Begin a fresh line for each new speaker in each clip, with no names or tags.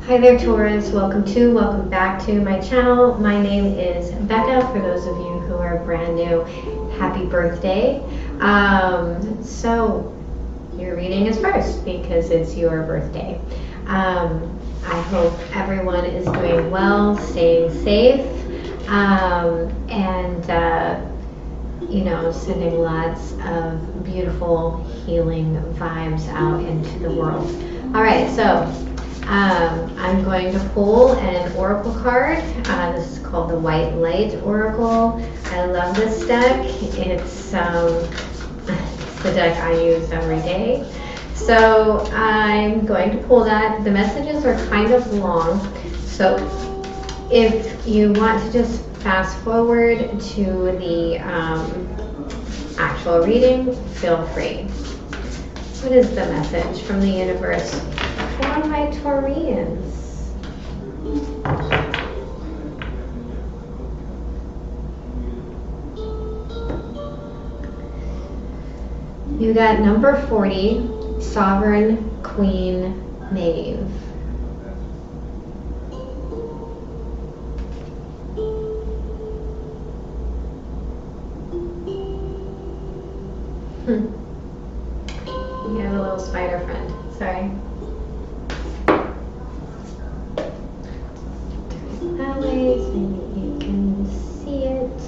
Hi there, Taurus. Welcome back to my channel. My name is Becca. For those of you who are brand new, happy birthday. So your reading is first because it's your birthday. I hope everyone is doing well, staying safe, and sending lots of beautiful healing vibes out into the world. All right, so I'm going to pull an oracle card. This is called the White Light Oracle. I love this deck. It's the deck I use every day. So I'm going to pull that. The messages are kind of long, so if you want to just fast forward to the actual reading, feel free. What is the message from the universe for my Taurians? You got number 40, Sovereign Queen Maeve. You have a little spider friend. Sorry. That way, so you can see it.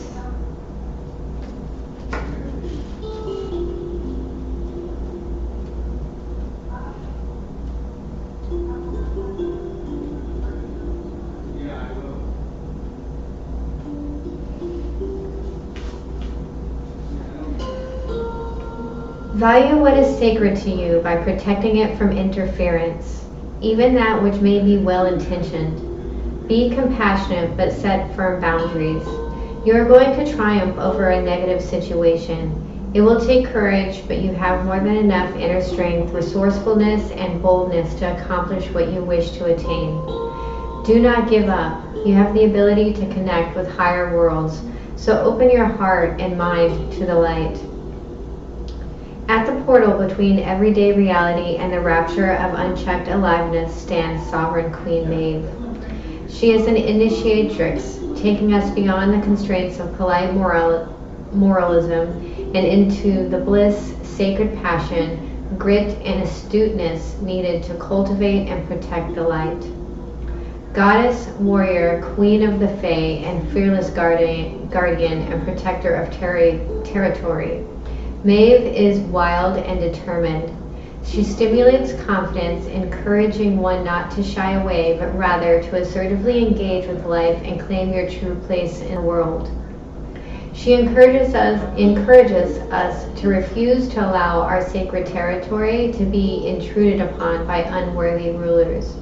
Value what is sacred to you by protecting it from interference, even that which may be well-intentioned. Be compassionate, but set firm boundaries. You are going to triumph over a negative situation. It will take courage, but you have more than enough inner strength, resourcefulness, and boldness to accomplish what you wish to attain. Do not give up. You have the ability to connect with higher worlds, so open your heart and mind to the light. At the portal between everyday reality and the rapture of unchecked aliveness stands Sovereign Queen Maeve. She is an initiatrix, taking us beyond the constraints of polite moralism and into the bliss, sacred passion, grit, and astuteness needed to cultivate and protect the light. Goddess, warrior, queen of the Fae, and fearless guardian and protector of territory, Maeve is wild and determined. She stimulates confidence, encouraging one not to shy away, but rather to assertively engage with life and claim your true place in the world. She encourages us to refuse to allow our sacred territory to be intruded upon by unworthy rulers,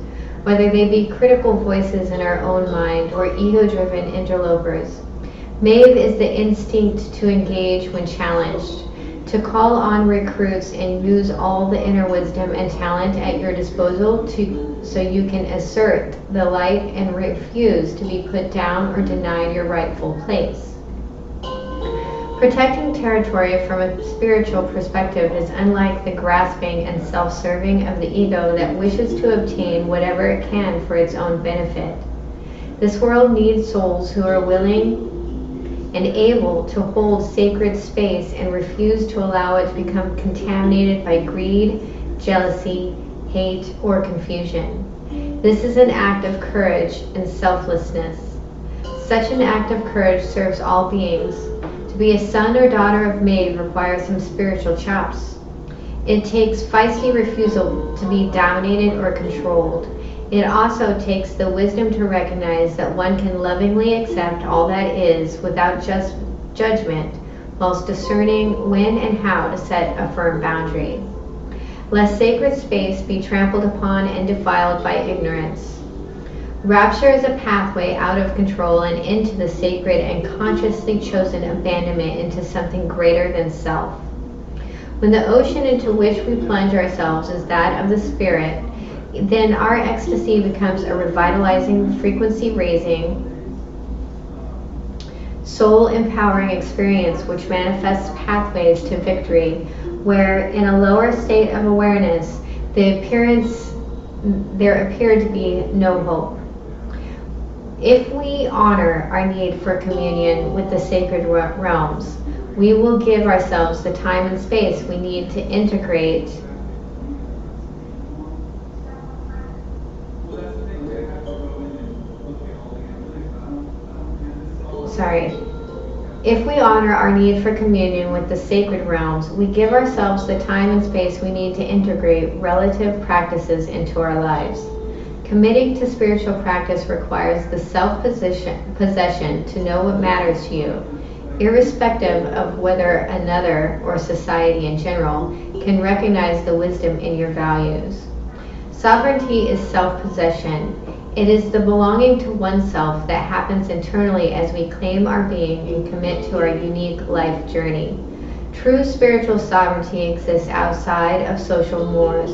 whether they be critical voices in our own mind or ego-driven interlopers. Maeve is the instinct to engage when challenged, to call on recruits and use all the inner wisdom and talent at your disposal so you can assert the light and refuse to be put down or denied your rightful place. Protecting territory from a spiritual perspective is unlike the grasping and self-serving of the ego that wishes to obtain whatever it can for its own benefit. This world needs souls who are willing and able to hold sacred space and refuse to allow it to become contaminated by greed, jealousy, hate, or confusion. This is an act of courage and selflessness. Such an act of courage serves all beings. To be a son or daughter of Maeve requires some spiritual chops. It takes feisty refusal to be dominated or controlled. It also takes the wisdom to recognize that one can lovingly accept all that is without just judgment, whilst discerning when and how to set a firm boundary. Lest sacred space be trampled upon and defiled by ignorance. Rapture is a pathway out of control and into the sacred and consciously chosen abandonment into something greater than self. When the ocean into which we plunge ourselves is that of the spirit, then our ecstasy becomes a revitalizing, frequency-raising, soul-empowering experience which manifests pathways to victory, where in a lower state of awareness, the appearance there appeared to be no hope. If we honor our need for communion with the sacred realms, we will give ourselves the time and space we need to integrate If we honor our need for communion with the sacred realms, we give ourselves the time and space we need to integrate relative practices into our lives. Committing to spiritual practice requires the self-possession to know what matters to you, irrespective of whether another or society in general can recognize the wisdom in your values. Sovereignty is self-possession. It is the belonging to oneself that happens internally as we claim our being and commit to our unique life journey. True spiritual sovereignty exists outside of social mores.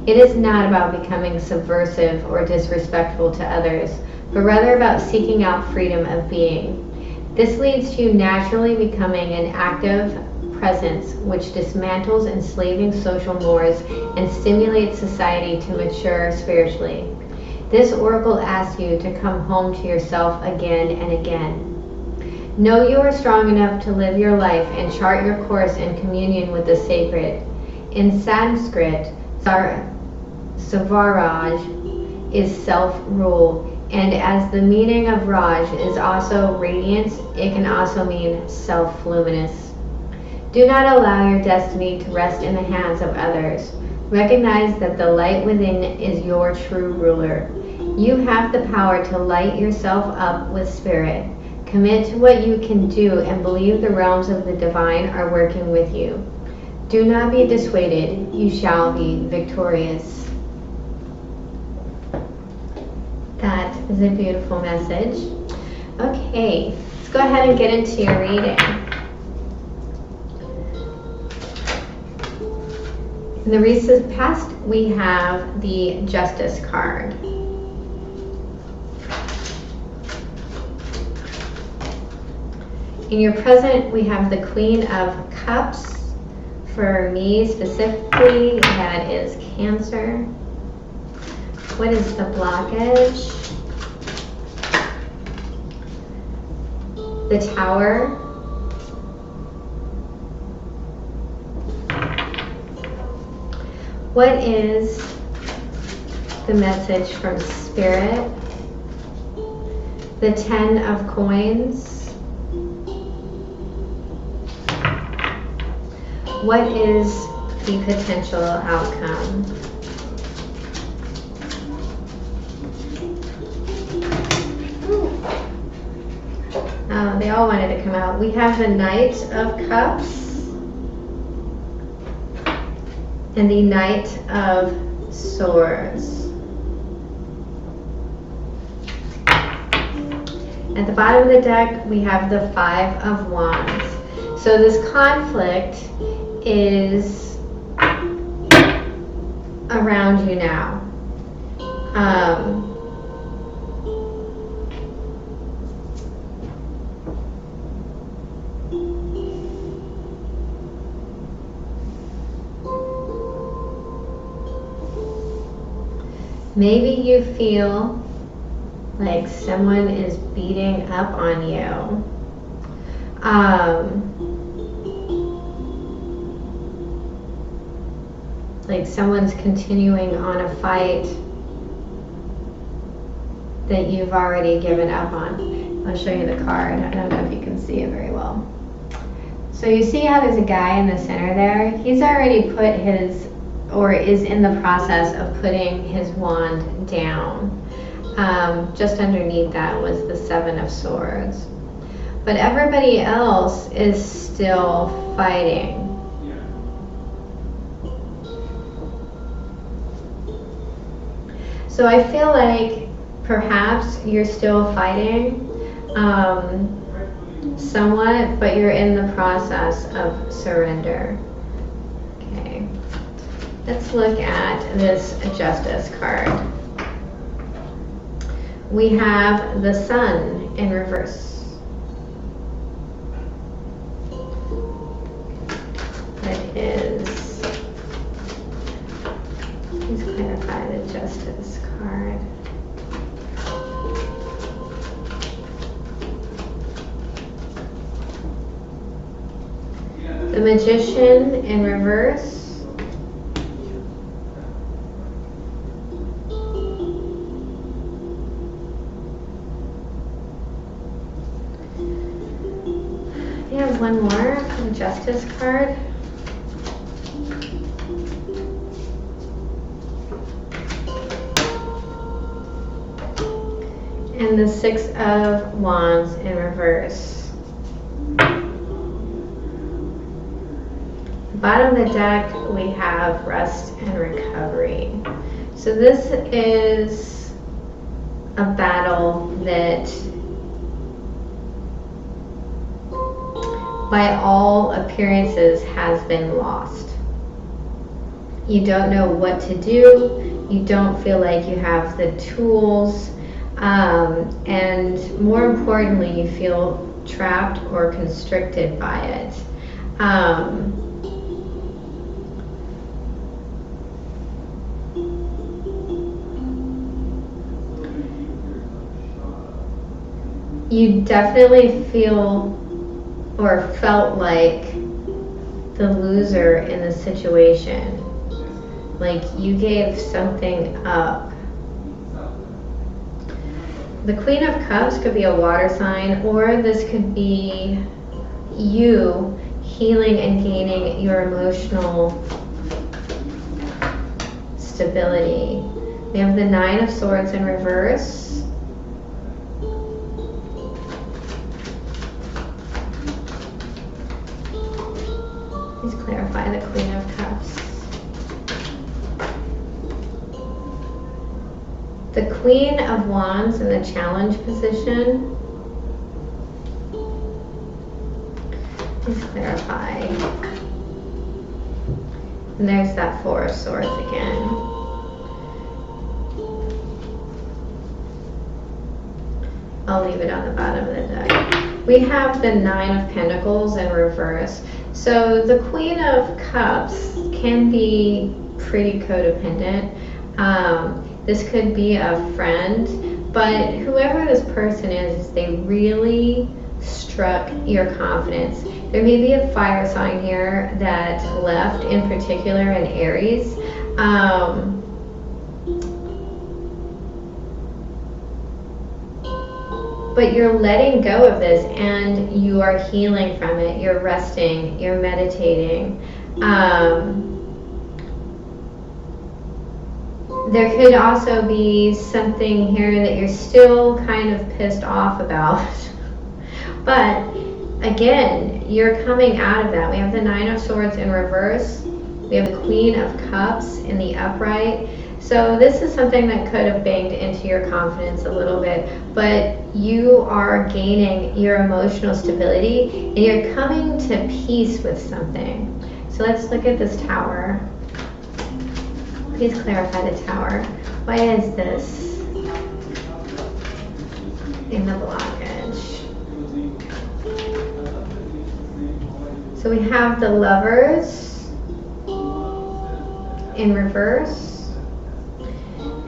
It is not about becoming subversive or disrespectful to others, but rather about seeking out freedom of being. This leads to you naturally becoming an active presence which dismantles enslaving social mores and stimulates society to mature spiritually. This oracle asks you to come home to yourself again and again. Know you are strong enough to live your life and chart your course in communion with the sacred. In Sanskrit, Swaraj is self-rule, and as the meaning of Raj is also radiance, it can also mean self-luminous. Do not allow your destiny to rest in the hands of others. Recognize that the light within is your true ruler. You have the power to light yourself up with spirit. Commit to what you can do and believe the realms of the divine are working with you. Do not be dissuaded. You shall be victorious. That is a beautiful message. Okay, let's go ahead and get into your reading. In the recent past, we have the Justice card. In your present, we have the Queen of Cups. For me specifically, that is Cancer. What is the blockage? The Tower. What is the message from Spirit? The 10 of Coins. What is the potential outcome? Oh, they all wanted to come out. We have the Knight of Cups and the Knight of Swords. At the bottom of the deck, we have the 5 of Wands. So this conflict is around you now. Maybe you feel like someone is beating up on you. Like someone's continuing on a fight that you've already given up on. I'll show you the card. I don't know if you can see it very well. So you see how there's a guy in the center there? He's already put his, or is in the process of putting his wand down. Just underneath that was the 7 of Swords. But everybody else is still fighting. So I feel like perhaps you're still fighting somewhat, but you're in the process of surrender. Okay, let's look at this Justice card. We have the Sun in reverse. It is, please clarify the Justice card. The Magician in reverse. We have one more, the Justice card. And the Six of Wands in reverse. Bottom of the deck, we have Rest and Recovery. So this is a battle that, by all appearances, has been lost. You don't know what to do. You don't feel like you have the tools. And more importantly, you feel trapped or constricted by it. You definitely feel or felt like the loser in the situation. Like you gave something up. The Queen of Cups could be a water sign, or this could be you healing and gaining your emotional stability. We have the Nine of Swords in reverse. Please clarify the Queen of Cups. The Queen of Wands in the challenge position. Please clarify. And there's that Four of Swords again. I'll leave it on the bottom of the deck. We have the Nine of Pentacles in reverse. So the Queen of Cups can be pretty codependent. This could be a friend, but whoever this person is, they really struck your confidence. There may be a fire sign here that left, in particular in Aries. But you're letting go of this and you are healing from it. You're resting, you're meditating. There could also be something here that you're still kind of pissed off about. But again, you're coming out of that. We have the Nine of Swords in reverse. We have the Queen of Cups in the upright. So this is something that could have banged into your confidence a little bit, but you are gaining your emotional stability and you're coming to peace with something. So let's look at this Tower. Please clarify the Tower. Why is this in the blockage? So we have the Lovers in reverse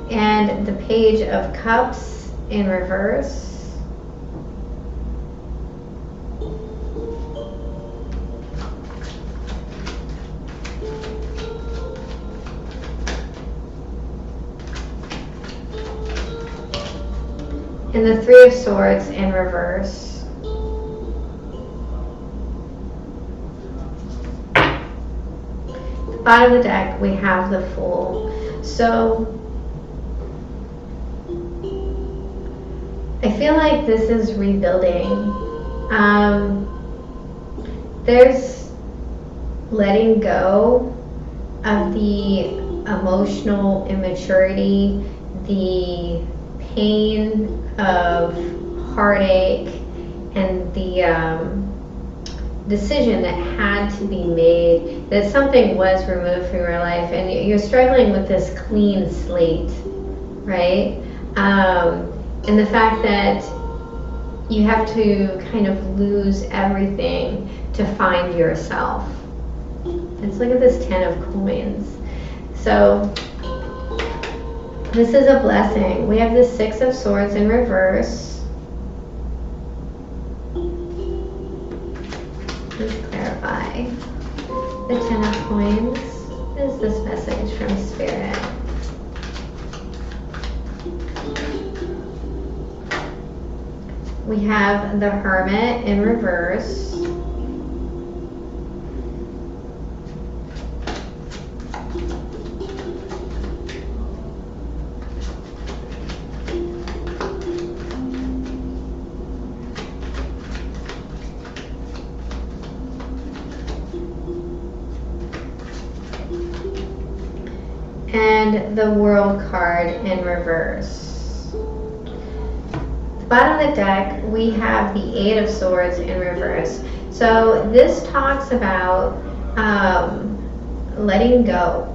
and the Page of Cups in reverse. And the Three of Swords in reverse. Bottom of the deck, we have the Fool. So I feel like this is rebuilding. There's letting go of the emotional immaturity, the pain of heartache, and the decision that had to be made, that something was removed from your life and you're struggling with this clean slate, right? And the fact that you have to kind of lose everything to find yourself. Let's look at this Ten of Coins. So This is a blessing. We have the Six of Swords in reverse. Please clarify. The Ten of Coins. What is this message from Spirit? We have the Hermit in reverse. And the World card in reverse. At the bottom of the deck, we have the Eight of Swords in reverse. So this talks about letting go,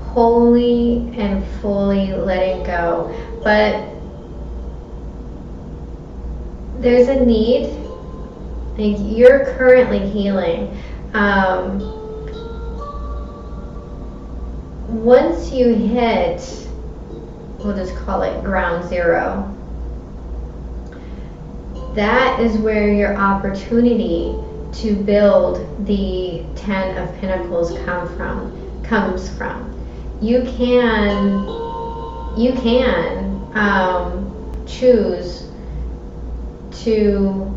wholly and fully letting go. But there's a need. Like, you're currently healing. Once you hit, we'll just call it ground zero, that is where your opportunity to build the Ten of Pentacles comes from. You can choose to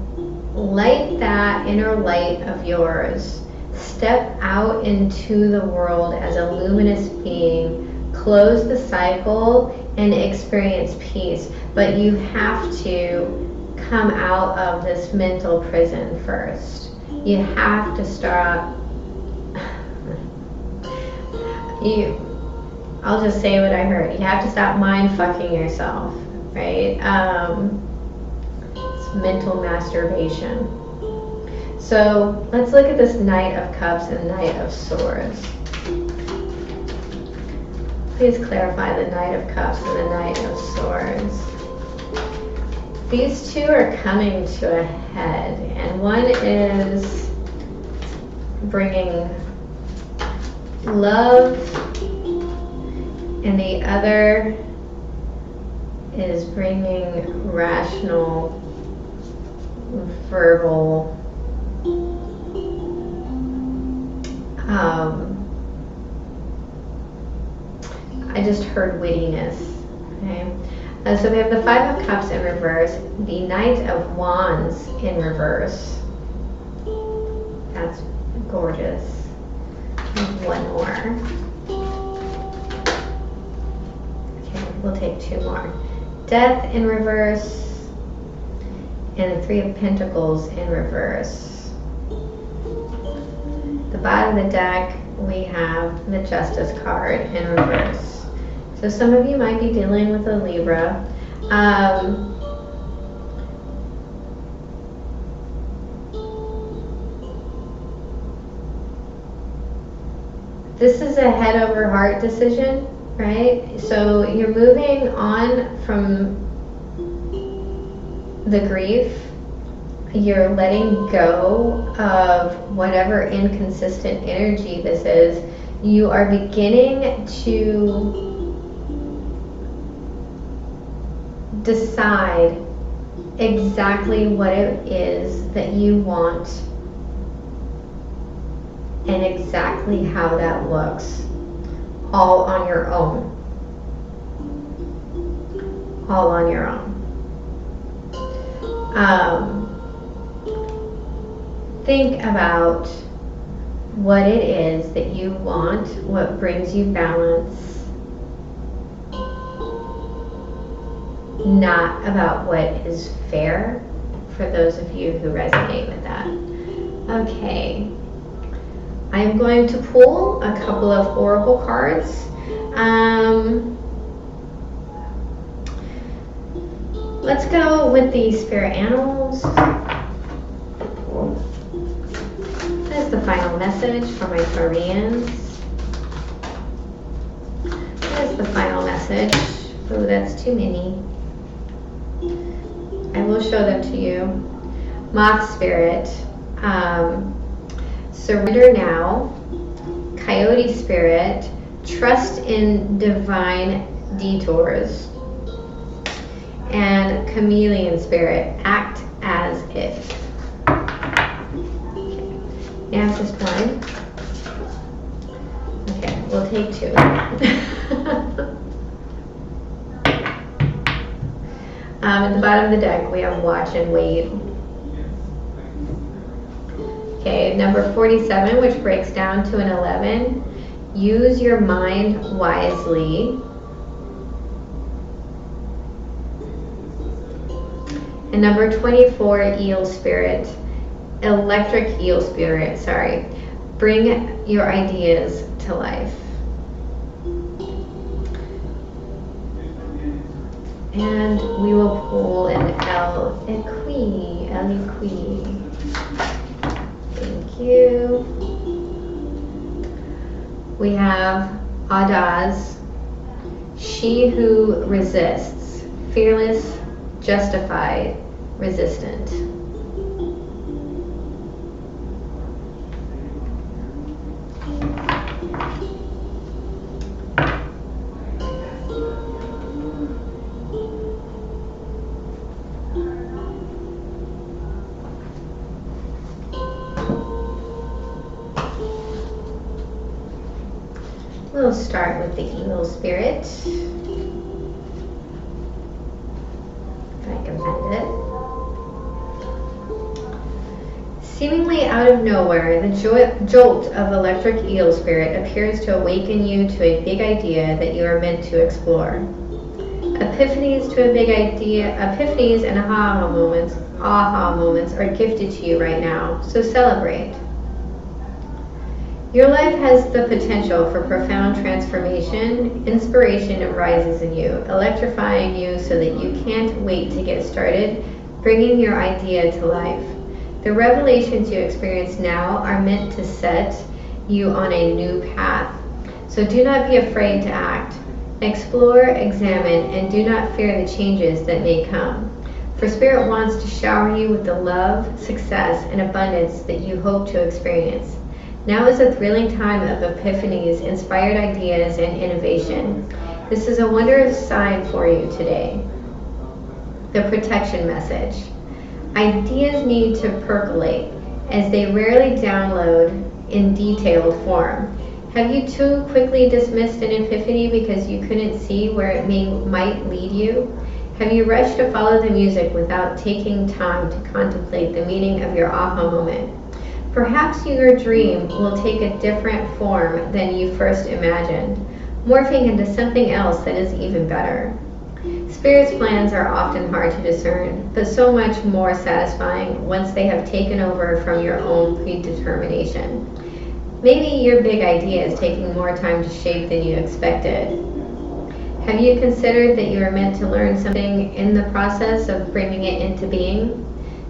light that inner light of yours. Step out into the world as a luminous being, close the cycle, and experience peace. But you have to come out of this mental prison first. You have to start. I'll just say what I heard. You have to stop mind fucking yourself, right? It's mental masturbation. So let's look at this Knight of Cups and Knight of Swords. Please clarify the Knight of Cups and the Knight of Swords. These two are coming to a head, and one is bringing love, and the other is bringing rational, verbal, I just heard wittiness. Okay, so we have the Five of Cups in reverse, the Knight of Wands in reverse. That's gorgeous. One more. Okay, we'll take two more. Death in reverse, and the Three of Pentacles in reverse. The bottom of the deck, we have the Justice card in reverse. So some of you might be dealing with a Libra. This is a head over heart decision, right? So you're moving on from the grief. You're letting go of whatever inconsistent energy this is. You are beginning to decide exactly what it is that you want and exactly how that looks, all on your own. All on your own. Think about what it is that you want, what brings you balance, not about what is fair, for those of you who resonate with that. Okay, I'm going to pull a couple of oracle cards. Let's go with the spirit animals. This is the final message for my Taurians. This is the final message. Oh, that's too many. I will show them to you. Moth Spirit, Surrender Now, Coyote Spirit, trust in divine detours, and chameleon spirit, act as if. And just one. Okay, we'll take two. At the bottom of the deck, we have watch and wait. Okay, number 47, which breaks down to an 11. Use your mind wisely. And number 24, eel spirit. Electric eel spirit, sorry. Bring your ideas to life. And we will pull an L-Equi. Thank you. We have Audaz, she who resists, fearless, justified, resistant. We'll start with the eel spirit. I can find it. Seemingly out of nowhere, the jolt of electric eel spirit appears to awaken you to a big idea that you are meant to explore. Epiphanies to a big idea, epiphanies and aha moments are gifted to you right now, so celebrate. Your life has the potential for profound transformation. Inspiration arises in you, electrifying you so that you can't wait to get started, bringing your idea to life. The revelations you experience now are meant to set you on a new path. So do not be afraid to act. Explore, examine, and do not fear the changes that may come. For Spirit wants to shower you with the love, success, and abundance that you hope to experience. Now is a thrilling time of epiphanies, inspired ideas, and innovation. This is a wondrous sign for you today. The protection message. Ideas need to percolate, as they rarely download in detailed form. Have you too quickly dismissed an epiphany because you couldn't see where it might lead you? Have you rushed to follow the music without taking time to contemplate the meaning of your aha moment? Perhaps your dream will take a different form than you first imagined, morphing into something else that is even better. Spirit's plans are often hard to discern, but so much more satisfying once they have taken over from your own predetermination. Maybe your big idea is taking more time to shape than you expected. Have you considered that you are meant to learn something in the process of bringing it into being?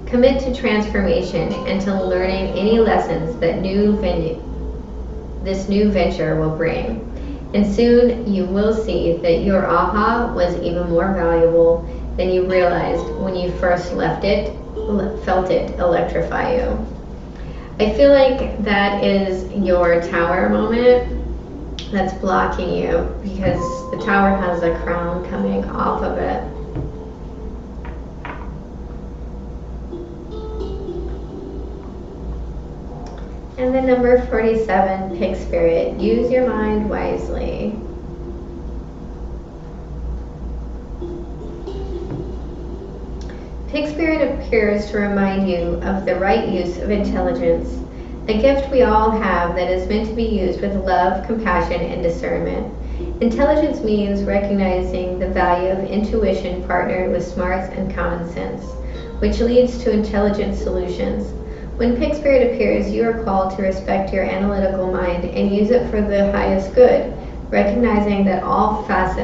Commit to transformation and to learning any lessons that this new venture will bring. And soon you will see that your aha was even more valuable than you realized when you first felt it electrify you. I feel like that is your tower moment that's blocking you, because the tower has a crown coming off of it. And then number 47, Pig Spirit, use your mind wisely. Pig Spirit appears to remind you of the right use of intelligence, a gift we all have that is meant to be used with love, compassion, and discernment. Intelligence means recognizing the value of intuition partnered with smarts and common sense, which leads to intelligent solutions. When Pig Spirit appears, you are called to respect your analytical mind and use it for the highest good, recognizing that all facts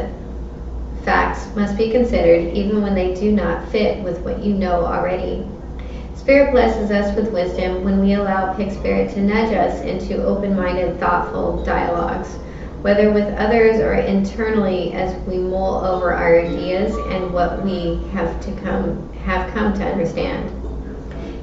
must be considered even when they do not fit with what you know already. Spirit blesses us with wisdom when we allow Pig Spirit to nudge us into open-minded, thoughtful dialogues, whether with others or internally, as we mull over our ideas and what we have come to understand.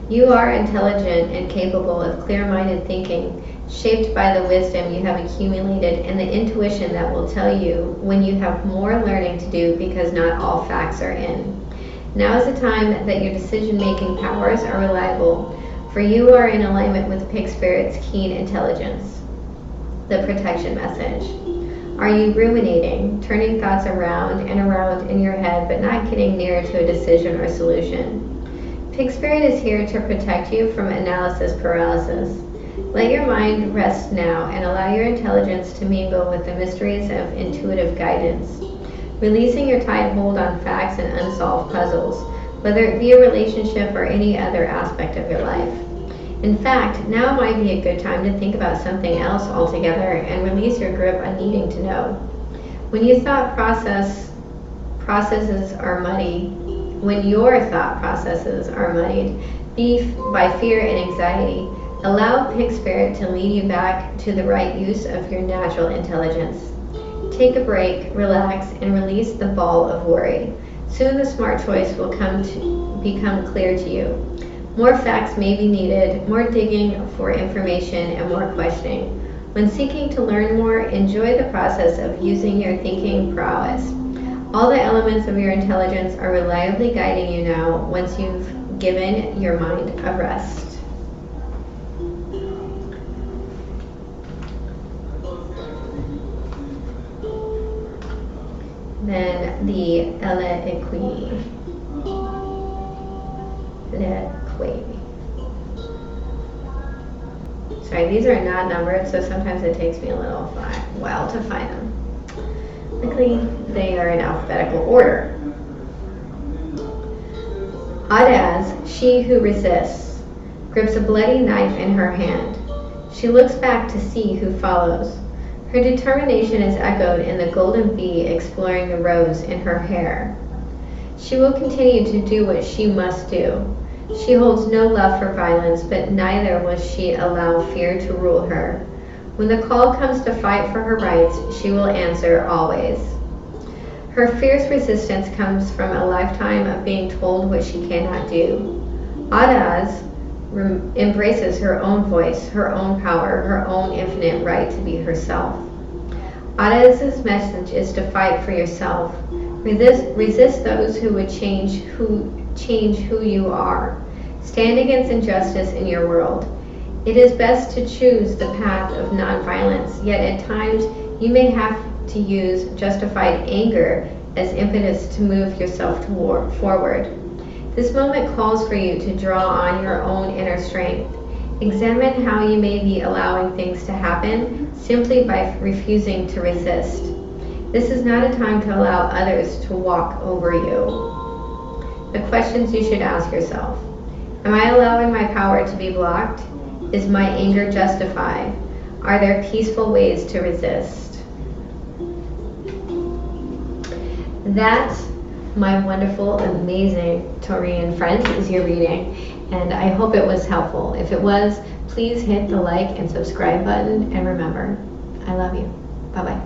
You are intelligent and capable of clear-minded thinking, shaped by the wisdom you have accumulated and the intuition that will tell you when you have more learning to do because not all facts are in. Now is the time that your decision-making powers are reliable, for you are in alignment with Pig Spirit's keen intelligence. The protection message. Are you ruminating, turning thoughts around and around in your head but not getting near to a decision or solution? Pig Spirit is here to protect you from analysis paralysis. Let your mind rest now and allow your intelligence to mingle with the mysteries of intuitive guidance, releasing your tight hold on facts and unsolved puzzles, whether it be a relationship or any other aspect of your life. In fact, now might be a good time to think about something else altogether and release your grip on needing to know. When your thought processes are muddied, by fear and anxiety, allow Pig Spirit to lead you back to the right use of your natural intelligence. Take a break, relax, and release the ball of worry. Soon the smart choice will become clear to you. More facts may be needed, more digging for information, and more questioning. When seeking to learn more, enjoy the process of using your thinking prowess. All the elements of your intelligence are reliably guiding you now once you've given your mind a rest. Then the Elequi. Sorry, these are not numbered, so sometimes it takes me a little while to find them. Luckily, they are in alphabetical order. Adaz, she who resists, grips a bloody knife in her hand. She looks back to see who follows. Her determination is echoed in the golden bee exploring the rose in her hair. She will continue to do what she must do. She holds no love for violence, but neither will she allow fear to rule her. When the call comes to fight for her rights, she will answer always. Her fierce resistance comes from a lifetime of being told what she cannot do. Adaz embraces her own voice, her own power, her own infinite right to be herself. Adaz's message is to fight for yourself. Resist those who would change who you are. Stand against injustice in your world. It is best to choose the path of nonviolence, yet at times you may have to use justified anger as impetus to move yourself forward. This moment calls for you to draw on your own inner strength. Examine how you may be allowing things to happen simply by refusing to resist. This is not a time to allow others to walk over you. The questions you should ask yourself. Am I allowing my power to be blocked? Is my anger justified? Are there peaceful ways to resist? That, my wonderful, amazing Taurian friends, is your reading, and I hope it was helpful. If it was, please hit the like and subscribe button, and remember, I love you. Bye-bye.